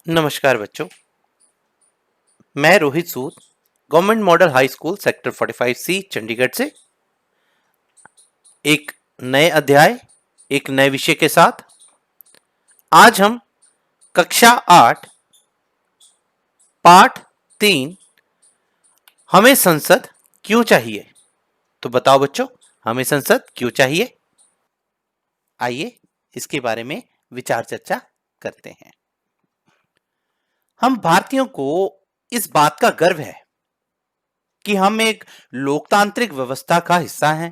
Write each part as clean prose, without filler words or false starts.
नमस्कार बच्चों। मैं Rohit Sood government model high school sector 45C Chandigarh से एक नए अध्याय एक नए विषय के साथ आज हम कक्षा 8 पाठ 3 हमें संसद क्यों चाहिए। तो बताओ बच्चों, हमें संसद क्यों चाहिए? आइए इसके बारे में विचार चर्चा करते हैं। हम भारतीयों को इस बात का गर्व है कि हम एक लोकतांत्रिक व्यवस्था का हिस्सा हैं।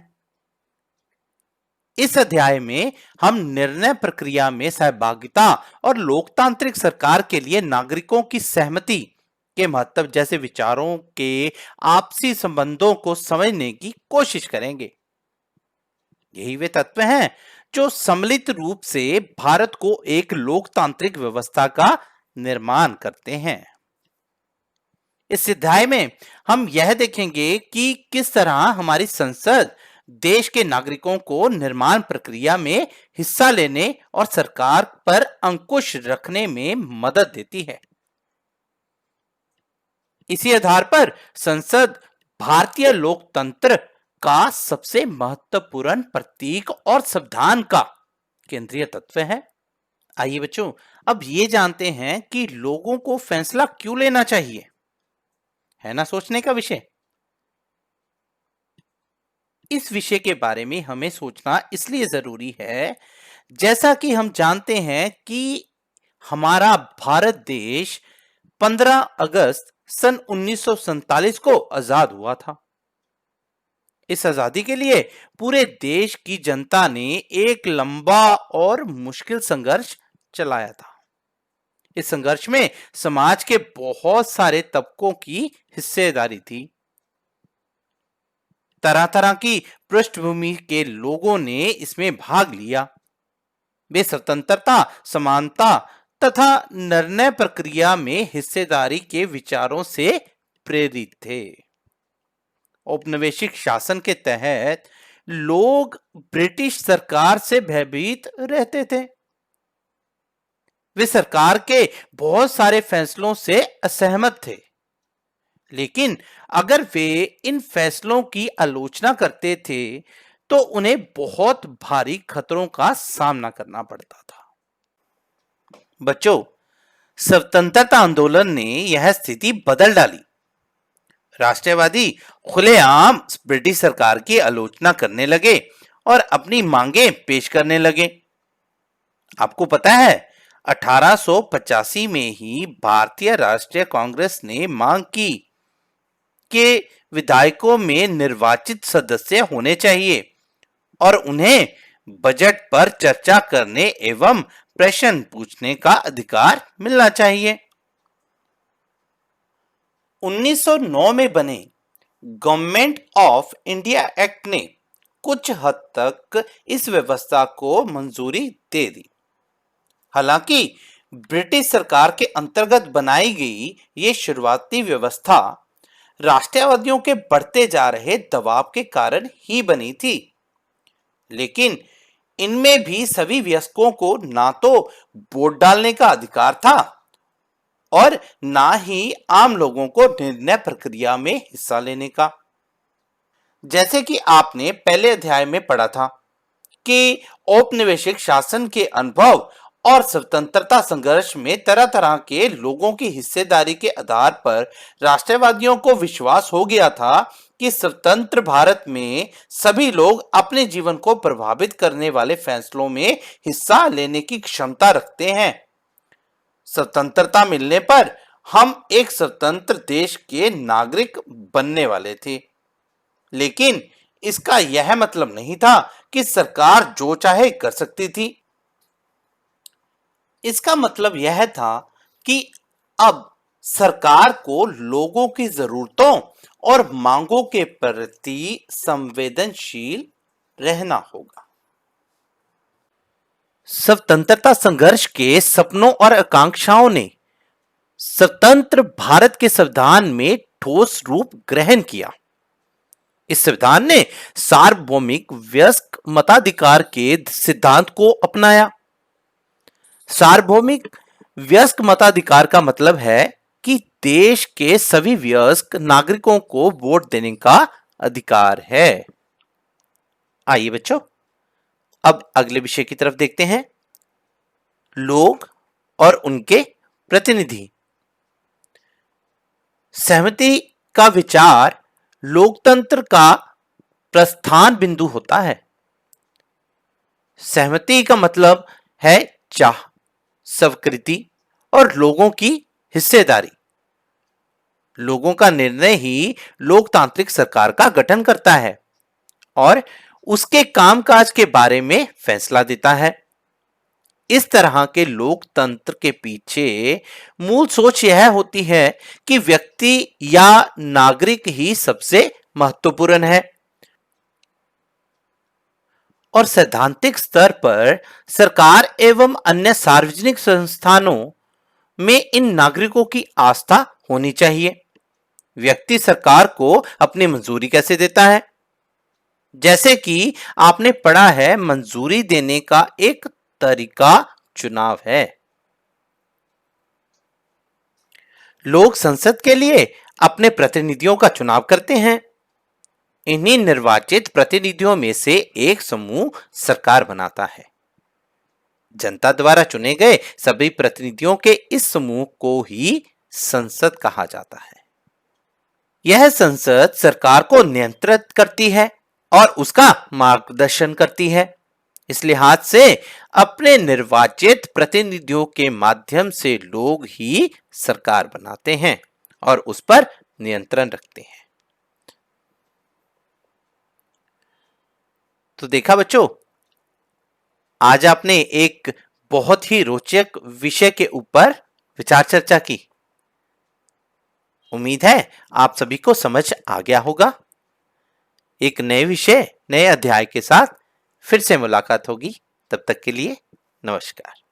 इस अध्याय में हम निर्णय प्रक्रिया में सहभागिता और लोकतांत्रिक सरकार के लिए नागरिकों की सहमति के महत्व जैसे विचारों के आपसी संबंधों को समझने की कोशिश करेंगे। यही वे तत्व हैं जो सम्मिलित रूप से भारत को एक लोकतांत्रिक व्यवस्था का निर्माण करते हैं। इस अध्याय में हम यह देखेंगे कि किस तरह हमारी संसद देश के नागरिकों को निर्माण प्रक्रिया में हिस्सा लेने और सरकार पर अंकुश रखने में मदद देती है। इसी आधार पर संसद भारतीय लोकतंत्र का सबसे महत्वपूर्ण प्रतीक और संविधान का केंद्रीय तत्व है। आइए बच्चों, अब ये जानते हैं कि लोगों को फैसला क्यों लेना चाहिए। है ना सोचने का विषय। इस विषय के बारे में हमें सोचना इसलिए जरूरी है, जैसा कि हम जानते हैं कि हमारा भारत देश 15 अगस्त सन 1947 को आजाद हुआ था। इस आजादी के लिए पूरे देश की जनता ने एक लंबा और मुश्किल संघर्ष चलाया था। इस संघर्ष में समाज के बहुत सारे तबकों की हिस्सेदारी थी। तरह तरह की पृष्ठभूमि के लोगों ने इसमें भाग लिया। वे स्वतंत्रता, समानता तथा निर्णय प्रक्रिया में हिस्सेदारी के विचारों से प्रेरित थे। औपनिवेशिक शासन के तहत लोग ब्रिटिश सरकार से भयभीत रहते थे। वे सरकार के बहुत सारे फैसलों से असहमत थे, लेकिन अगर वे इन फैसलों की आलोचना करते थे तो उन्हें बहुत भारी खतरों का सामना करना पड़ता था। बच्चों, स्वतंत्रता आंदोलन ने यह स्थिति बदल डाली। राष्ट्रवादी खुलेआम ब्रिटिश सरकार की आलोचना करने लगे और अपनी मांगे पेश करने लगे। आपको पता है 1885 में ही भारतीय राष्ट्रीय कांग्रेस ने मांग की कि विधायकों में निर्वाचित सदस्य होने चाहिए और उन्हें बजट पर चर्चा करने एवं प्रश्न पूछने का अधिकार मिलना चाहिए। 1909 में बने गवर्नमेंट ऑफ इंडिया एक्ट ने कुछ हद तक इस व्यवस्था को मंजूरी दे दी। हालांकि ब्रिटिश सरकार के अंतर्गत बनाई गई ये शुरुआती व्यवस्था राष्ट्रवादियों के बढ़ते जा रहे दबाव के कारण ही बनी थी, लेकिन इनमें भी सभी वयस्कों को ना तो वोट डालने का अधिकार था और ना ही आम लोगों को निर्णय प्रक्रिया में हिस्सा लेने का। जैसे कि आपने पहले अध्याय में पढ़ा था कि औपनिवेशिक शासन के अनुभव और स्वतंत्रता संघर्ष में तरह तरह के लोगों की हिस्सेदारी के आधार पर राष्ट्रवादियों को विश्वास हो गया था कि स्वतंत्र भारत में सभी लोग अपने जीवन को प्रभावित करने वाले फैसलों में हिस्सा लेने की क्षमता रखते हैं। स्वतंत्रता मिलने पर हम एक स्वतंत्र देश के नागरिक बनने वाले थे, लेकिन इसका यह मतलब नहीं था कि सरकार जो चाहे कर सकती थी। इसका मतलब यह था कि अब सरकार को लोगों की जरूरतों और मांगों के प्रति संवेदनशील रहना होगा। स्वतंत्रता संघर्ष के सपनों और आकांक्षाओं ने स्वतंत्र भारत के संविधान में ठोस रूप ग्रहण किया। इस संविधान ने सार्वभौमिक वयस्क मताधिकार के सिद्धांत को अपनाया। सार्वभौमिक वयस्क मताधिकार का मतलब है कि देश के सभी वयस्क नागरिकों को वोट देने का अधिकार है। आइए बच्चों, अब अगले विषय की तरफ देखते हैं। लोग और उनके प्रतिनिधि। सहमति का विचार लोकतंत्र का प्रस्थान बिंदु होता है। सहमति का मतलब है चाह, स्वीकृति और लोगों की हिस्सेदारी। लोगों का निर्णय ही लोकतांत्रिक सरकार का गठन करता है और उसके कामकाज के बारे में फैसला देता है। इस तरह के लोकतंत्र के पीछे मूल सोच यह होती है कि व्यक्ति या नागरिक ही सबसे महत्वपूर्ण है और सैद्धांतिक स्तर पर सरकार एवं अन्य सार्वजनिक संस्थानों में इन नागरिकों की आस्था होनी चाहिए। व्यक्ति सरकार को अपनी मंजूरी कैसे देता है? जैसे कि आपने पढ़ा है, मंजूरी देने का एक तरीका चुनाव है। लोग संसद के लिए अपने प्रतिनिधियों का चुनाव करते हैं। इन्हीं निर्वाचित प्रतिनिधियों में से एक समूह सरकार बनाता है। जनता द्वारा चुने गए सभी प्रतिनिधियों के इस समूह को ही संसद कहा जाता है। यह संसद सरकार को नियंत्रित करती है और उसका मार्गदर्शन करती है। इस लिहाज से अपने निर्वाचित प्रतिनिधियों के माध्यम से लोग ही सरकार बनाते हैं और उस पर नियंत्रण रखते हैं। तो देखा बच्चों, आज आपने एक बहुत ही रोचक विषय के ऊपर विचार चर्चा की। उम्मीद है आप सभी को समझ आ गया होगा। एक नए विषय, नए अध्याय के साथ फिर से मुलाकात होगी। तब तक के लिए नमस्कार।